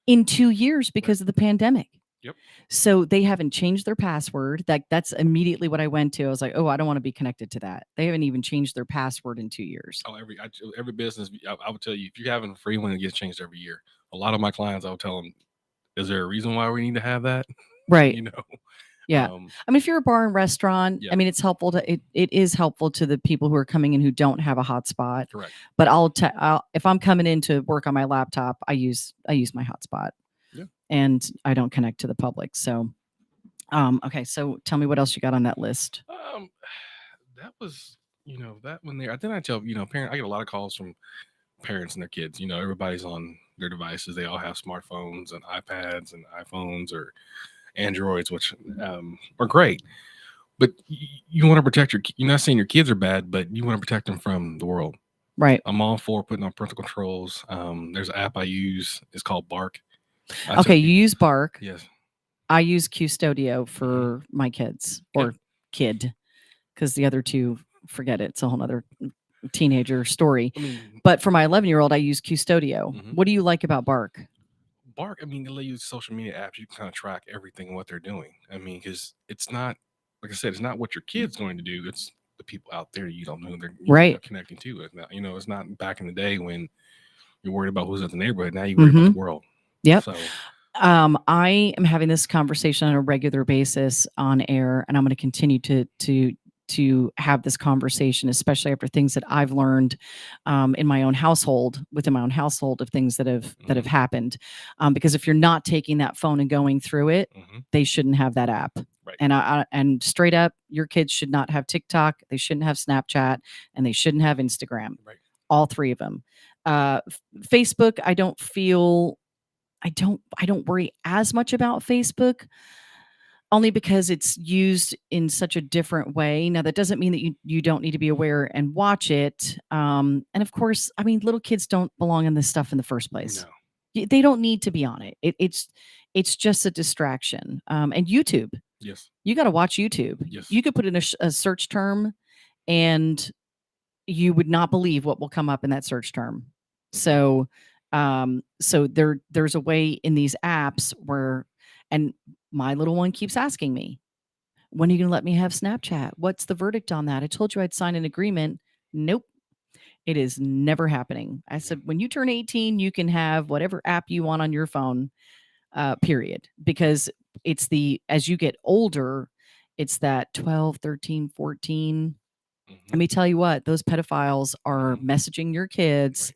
in 2 years because of the pandemic. Yep. So they haven't changed their password. That's immediately what I went to. I was like, oh, I don't want to be connected to that. They haven't even changed their password in 2 years. Oh, every business, I would tell you, if you're having a free one, it gets changed every year. A lot of my clients, I would tell them, is there a reason why we need to have that? Right. Yeah. I mean, if you're a bar and restaurant, I mean, it's helpful it is helpful to the people who are coming in who don't have a hotspot. Correct. But if I'm coming in to work on my laptop, I use my hotspot. Yeah. And I don't connect to the public. So, okay. So tell me what else you got on that list. That was, that one there. I think I tell, parent, I get a lot of calls from parents and their kids. Everybody's on their devices. They all have smartphones and iPads and iPhones or Androids, which are great. But you want to protect you're not saying your kids are bad, but you want to protect them from the world. Right. I'm all for putting on parental controls. There's an app I use. It's called Bark. Okay, you use Bark. Yes. I use Custodio for my kids or kid, because the other two, forget it. It's a whole other teenager story. But for my 11-year-old, I use Custodio. What do you like about Bark? Bark, they let you use social media apps. You can kind of track everything and what they're doing. Because it's not, like I said, it's not what your kid's going to do. It's the people out there you don't know they're connecting to. It's not back in the day when you're worried about who's at the neighborhood. Now you worry about the world. Yep. So, I am having this conversation on a regular basis on air, and I'm going to continue to to have this conversation, especially after things that I've learned in my own household, within my own household, of things that have happened. Because if you're not taking that phone and going through it, they shouldn't have that app. Right. And straight up, your kids should not have TikTok. They shouldn't have Snapchat, and they shouldn't have Instagram. Right. All three of them. Facebook, I don't worry as much about Facebook, only because it's used in such a different way. Now, that doesn't mean that you don't need to be aware and watch it. And of course, I mean, little kids don't belong on this stuff in the first place. No. They don't need to be on it. It's just a distraction. And YouTube. Yes. You got to watch YouTube. Yes. You could put in a search term, and you would not believe what will come up in that search term. So there's a way in these apps where, and my little one keeps asking me, when are you going to let me have Snapchat? What's the verdict on that? I told you I'd sign an agreement. Nope. It is never happening. I said, when you turn 18, you can have whatever app you want on your phone, period. Because as you get older, it's that 12, 13, 14. Let me tell you what, those pedophiles are messaging your kids,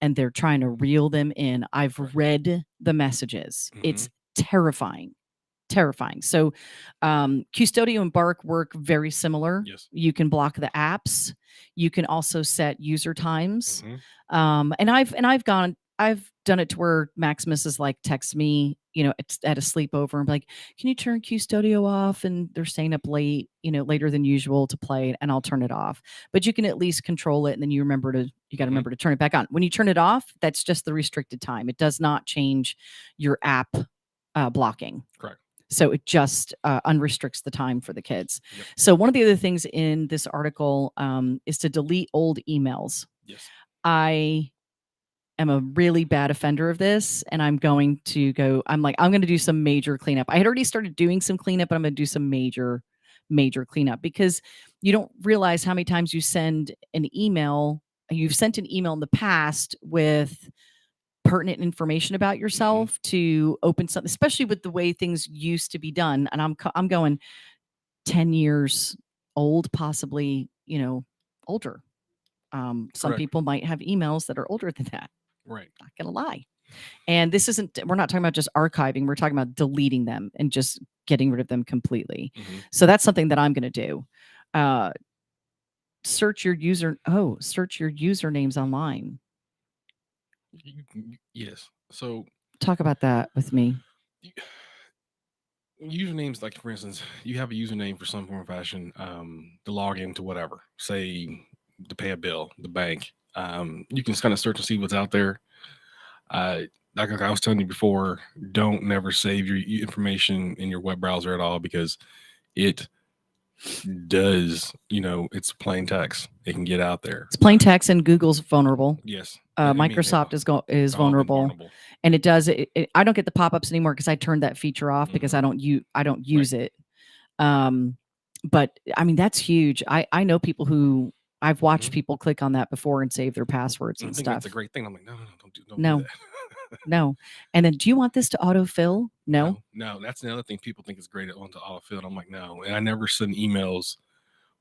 and they're trying to reel them in. I've read the messages. It's terrifying. So Custodio and Bark work very similar. Yes. You can block the apps. You can also set user times. And I've done it to where Maximus is like, text me, it's at a sleepover, and like, can you turn Custodio off? And they're staying up late, later than usual to play it, and I'll turn it off. But you can at least control it, and then you got to remember to turn it back on. When you turn it off, that's just the restricted time. It does not change your app blocking. Correct. So it just unrestricts the time for the kids. Yep. So one of the other things in this article is to delete old emails. Yes. I am a really bad offender of this, and I'm going to do some major cleanup. I had already started doing some cleanup, but I'm going to do some major cleanup, because you don't realize how many times you've sent an email in the past with pertinent information about yourself to open something, especially with the way things used to be done. And I'm going 10 years old, possibly, older. Some Correct. people might have emails that are older than that. Right. Not gonna lie. And we're not talking about just archiving. We're talking about deleting them and just getting rid of them completely. So that's something that I'm going to do. Search your usernames online. Yes. So talk about that with me. Usernames, like for instance, you have a username for some form of fashion to log into whatever, say to pay a bill, the bank. You can just kind of search and see what's out there. Like I was telling you before, don't never save your information in your web browser at all, because it does, it's plain text. It can get out there. It's plain text, and Google's vulnerable. Yes. Microsoft is vulnerable, and it does. I don't get the pop-ups anymore because I turned that feature off because I don't use it. But I mean, that's huge. I know people who I've watched people click on that before and save their passwords and I think stuff. that's a great thing. I'm like, no, don't do that. No. And then, do you want this to autofill? No. That's the other thing people think is great at on to autofill. I'm like, no. And I never send emails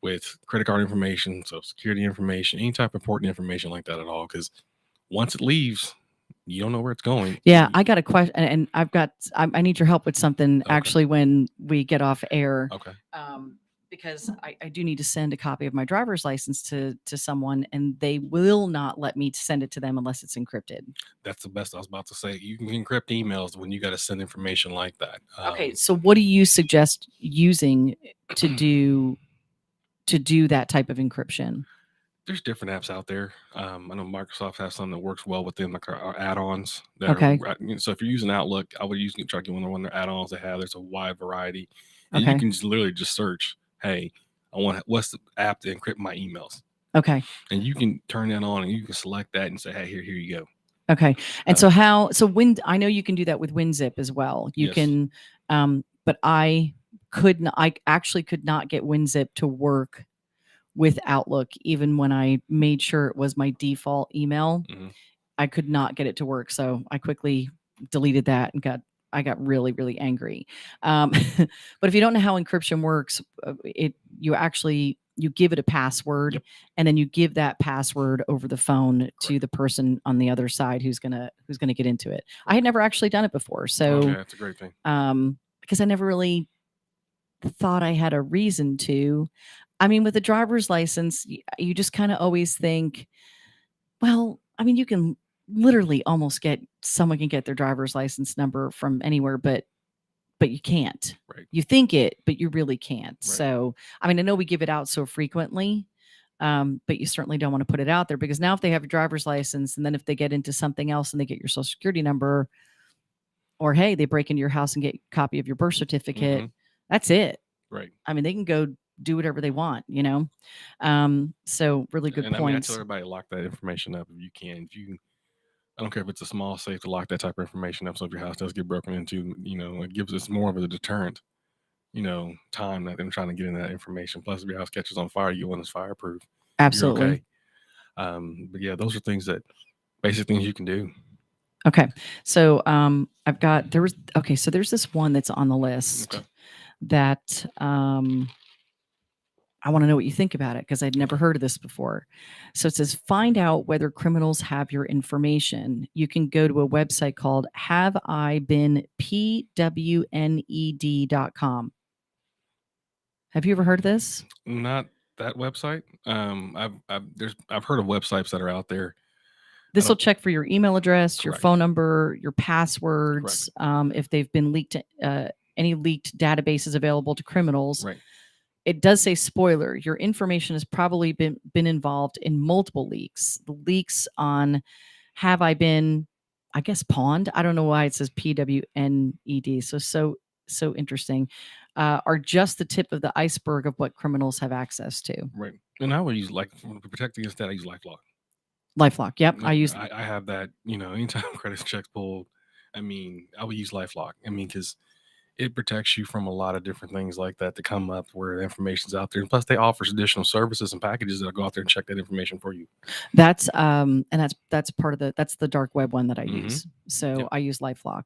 with credit card information, social security information, any type of important information like that at all, because once it leaves, you don't know where it's going. Yeah, I got a question, and I need your help with something actually when we get off air. Okay. Because I do need to send a copy of my driver's license to someone, and they will not let me send it to them unless it's encrypted. That's the best I was about to say. You can encrypt emails when you got to send information like that. Okay, so what do you suggest using to do that type of encryption? There's different apps out there. I know Microsoft has some that works well with them, like our add-ons. So if you're using Outlook, I would try to get one of their add-ons they have. There's a wide variety, and you can literally just search, hey, what's the app to encrypt my emails? Okay. And you can turn that on, and you can select that and say, hey, here you go. Okay. And I know you can do that with WinZip as well. You can, but I actually could not get WinZip to work with Outlook, even when I made sure it was my default email. I could not get it to work. So I quickly deleted that and I got really, really angry. But if you don't know how encryption works, you give it a password, and then you give that password over the phone to the person on the other side who's gonna get into it. I had never actually done it before, so yeah, it's a great thing. Because I never really thought I had a reason to. I mean, with a driver's license, you just kind of always think, well, I mean, you can literally almost someone can get their driver's license number from anywhere, but you can't. Right. You think it, but you really can't. Right. So, I mean, I know we give it out so frequently, but you certainly don't want to put it out there, because now if they have a driver's license, and then if they get into something else and they get your social security number, or hey, they break into your house and get a copy of your birth certificate, that's it. Right. I mean, they can go do whatever they want, So really good and points. I mean, I tell everybody, lock that information up if you can. I don't care if it's a small safe, to lock that type of information up, so if your house does get broken into, it gives us more of a deterrent, time that them trying to get in that information. Plus, if your house catches on fire, you want it's fireproof. Absolutely. You're okay. But yeah, those are things basic things you can do. Okay. So there's this one that's on the list that I want to know what you think about it, because I'd never heard of this before. So it says, find out whether criminals have your information. You can go to a website called haveibeenpwned.com. Have you ever heard of this? Not that website. I've heard of websites that are out there. This will check for your email address, your Correct. phone number, your passwords, if they've been leaked, any leaked databases available to criminals. Right. It does say, spoiler, your information has probably been involved in multiple leaks. The leaks on Have I Been, I guess, pawned? I don't know why it says PWNED. So interesting. Are just the tip of the iceberg of what criminals have access to. Right. And I would use, to protect against that, I use LifeLock. LifeLock. Yep. I have that, anytime credit checks pulled, I would use LifeLock. Because it protects you from a lot of different things like that come up where the information's out there. And plus, they offer additional services and packages that'll go out there and check that information for you. That's that's part of that's the dark web one that I use. So I use LifeLock.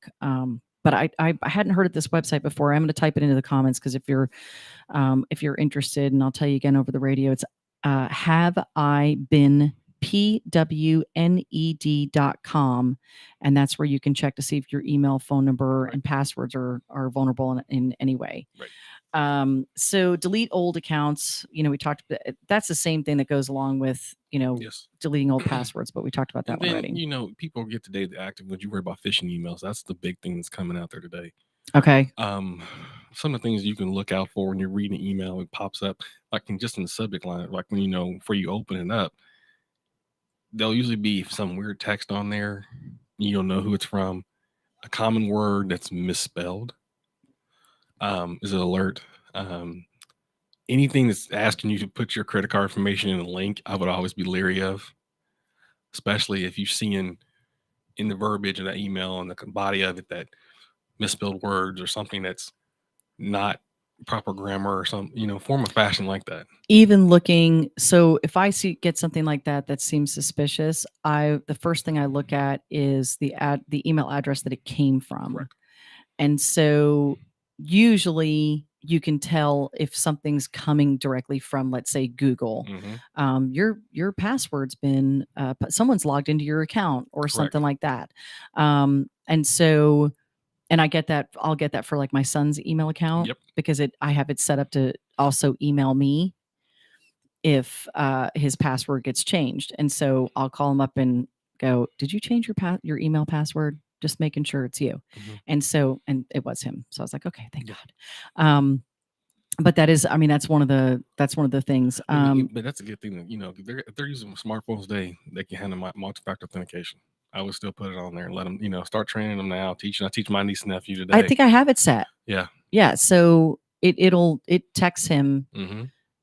But I hadn't heard of this website before. I'm going to type it into the comments, because if you're interested, and I'll tell you again over the radio, it's haveibeenpwned.com, and that's where you can check to see if your email, phone number, and passwords are vulnerable in any way. Right. So delete old accounts. We talked about that's the same thing that goes along with deleting old passwords, but we talked about that already. People get today active when you worry about phishing emails. That's the big thing that's coming out there today. Okay. Some of the things you can look out for when you're reading an email, it pops up just in the subject line, when before you open it up, there'll usually be some weird text on there. You'll know who it's from. A common word that's misspelled is an alert. Anything that's asking you to put your credit card information in a link, I would always be leery of, especially if you've seen in the verbiage of that email and the body of it that misspelled words or something that's not proper grammar or some form of fashion like that. Even looking, so if I get something like that seems suspicious, the first thing I look at is the email address that it came from. Correct. And so usually you can tell if something's coming directly from, let's say, Google. Your password's been someone's logged into your account or something like that. And so, and I'll get that for my son's email account, because I have it set up to also email me if his password gets changed. And so I'll call him up and go, did you change your email password? Just making sure it's you. And it was him. So I was like, okay, thank God. But that is, that's one of the things. But that's a good thing that, if they're using smartphones today, they can handle multi-factor authentication. I would still put it on there and let them, start training them now. I teach my niece and nephew today. I think I have it set. Yeah. Yeah. So it texts him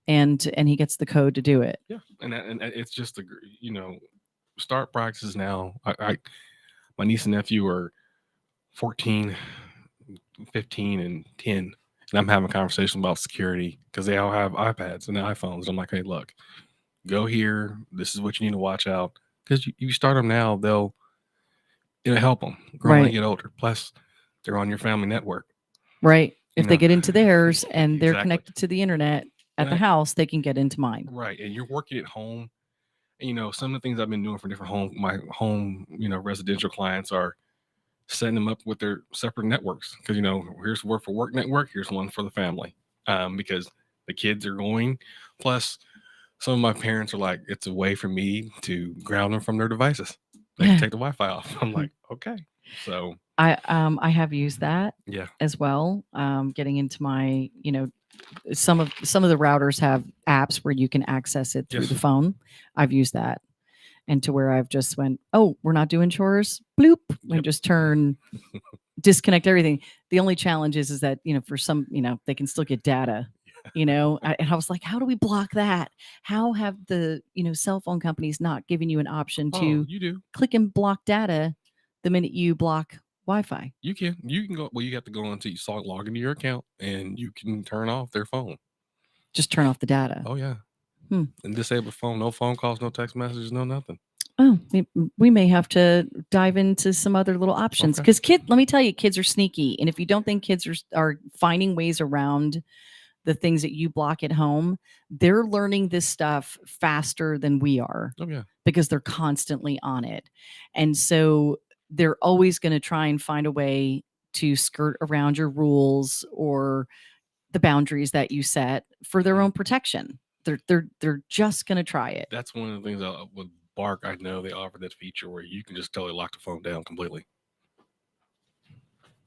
and he gets the code to do it. Yeah. And it's just start practices now. My niece and nephew are 14, 15, and 10. And I'm having a conversation about security because they all have iPads and iPhones. I'm like, hey, look, go here. This is what you need to watch out. Because you start them now, it'll help them grow when they get older. Plus, they're on your family network. Right. If they get into theirs and they're connected to the internet, at the house, they can get into mine. Right. And you're working at home. And, some of the things I've been doing for different my home, residential clients are setting them up with their separate networks. Because, here's work for work network. Here's one for the family. Because the kids are going. Plus, some of my parents are like, it's a way for me to ground them from their devices. They can take the Wi-Fi off. I'm like, okay. So I have used that yeah, as well. Getting into my, some of the routers have apps where you can access it through the phone. I've used that, and to where I've just went, oh, we're not doing chores, bloop, and just disconnect everything. The only challenge is that for some, they can still get data. And I was like, how do we block that? How have the cell phone companies not given you an option to you do click and block data the minute you block Wi-Fi? You can go. Well, you have to go until you log into your account, and you can turn off their phone. Just turn off the data. Oh yeah, and disable phone. No phone calls, no text messages, no nothing. Oh, we may have to dive into some other little options because let me tell you, kids are sneaky, and if you don't think kids are finding ways around the things that you block at home, they're learning this stuff faster than we are. Oh yeah, because they're constantly on it, and so they're always going to try and find a way to skirt around your rules or the boundaries that you set for their own protection. They're just going to try it. That's one of the things with Bark. I know they offer that feature where you can just totally lock the phone down completely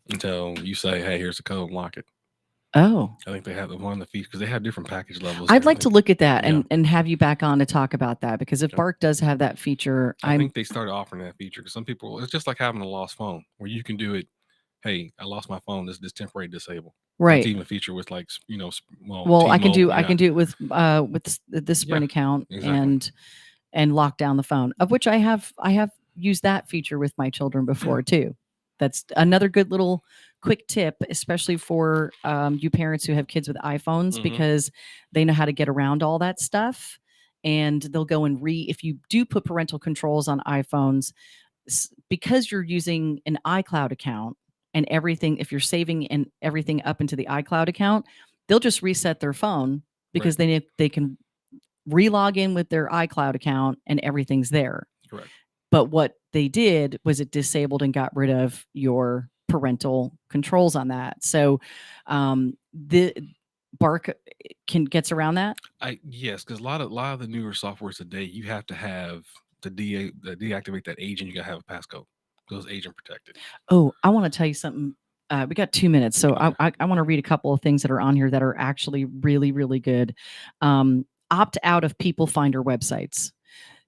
until you say, "Hey, here's the code, and lock it." Oh, I think they have one of the features because they have different package levels. I'd like to look at that and have you back on to talk about that, because if Bark does have that feature, I think they started offering that feature because some people, it's just like having a lost phone where you can do it. Hey, I lost my phone. This temporary disable. Right. It's even a feature with well, I can do it with the Sprint account exactly. and lock down the phone, of which I have used that feature with my children before too. That's another good little quick tip, especially for you parents who have kids with iPhones, because they know how to get around all that stuff, and they'll go and if you do put parental controls on iPhones, because you're using an iCloud account and everything, if you're saving and everything up into the iCloud account, they'll just reset their phone because they can re-log in with their iCloud account and everything's there. Correct. But what they did was it disabled and got rid of your parental controls on that. So the Bark gets around that. Yes, because a lot of the newer softwares today, you have to have to deactivate that agent. You got to have a passcode. Those agent protected. Oh, I want to tell you something. We got 2 minutes, so I want to read a couple of things that are on here that are actually really, really good. Opt out of people finder websites.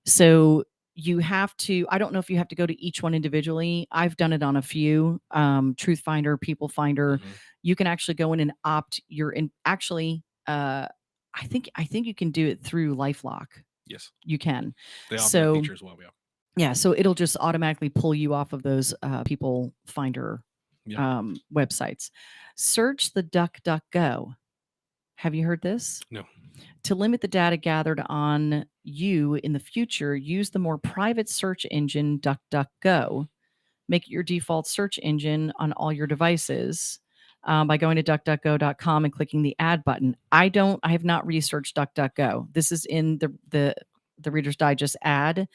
So you have to, I don't know if you have to go to each one individually. I've done it on a few, Truth Finder, People Finder. You can actually go in and opt I think you can do it through LifeLock. Yes, you can. They offer that feature as well. Yeah, so it'll just automatically pull you off of those People Finder websites. Search the DuckDuckGo. Have you heard this? No. To limit the data gathered on you in the future, use the more private search engine DuckDuckGo. Make it your default search engine on all your devices by going to duckduckgo.com and clicking the add button. I have not researched DuckDuckGo. This is in the Reader's Digest ad.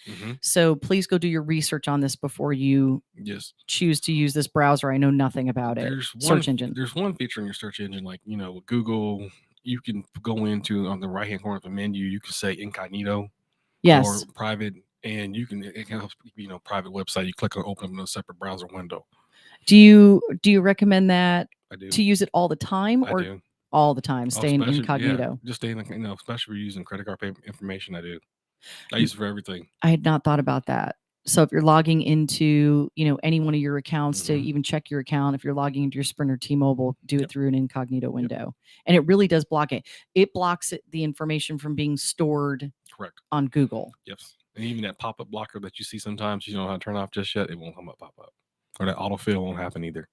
So please go do your research on this before you choose to use this browser. I know nothing about it. Search engine. There's one feature in your search engine, like, with Google, you can go into on the right-hand corner of the menu, you can say incognito or private, and it can help, private website. You click on open a separate browser window. Do you recommend that I do. to use it all the time I do. All the time? Stay in incognito. Yeah, just stay in, especially if you're using credit card information. I do. I use it for everything. I had not thought about that. So if you're logging into, any one of your accounts to even check your account, if you're logging into your Sprint or T-Mobile, do it through an incognito window. And it really does block it. It blocks the information from being stored on Google. Yes. And even that pop-up blocker that you see sometimes, you don't know how to turn off just yet, it won't come up pop-up. Or that autofill won't happen either.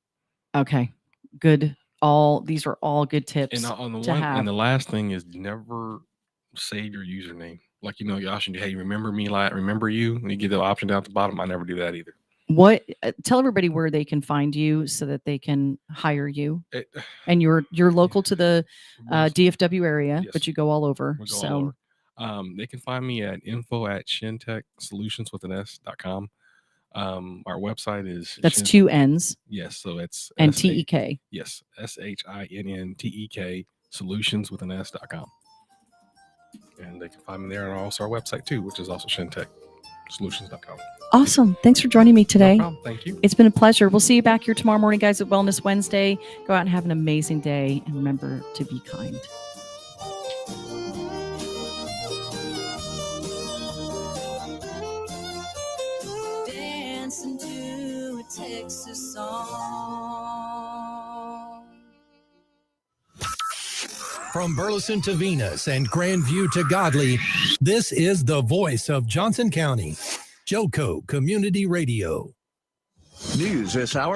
Okay. Good. These are all good tips. And the last thing is never save your username. Like, you option, hey, remember me, remember you, and you get the option down at the bottom. I never do that either. Tell everybody where they can find you so that they can hire you. And you're local to the DFW area, Yes. but you go all over. We go all over. They can find me at info@shinntechsolutions.com. Our website is that's Shinn, 2 N's. Yes, so it's and TEK. Yes, SHINNTEK solutions.com. And they can find me there, and also our website too, which is also shinntechsolutions.com. Awesome. Thanks for joining me today. No problem. Thank you. It's been a pleasure. We'll see you back here tomorrow morning, guys, at Wellness Wednesday. Go out and have an amazing day, and remember to be kind. Dancing to a Texas song. From Burleson to Venus and Grandview to Godley, this is the voice of Johnson County. JoCo Community Radio. News this hour.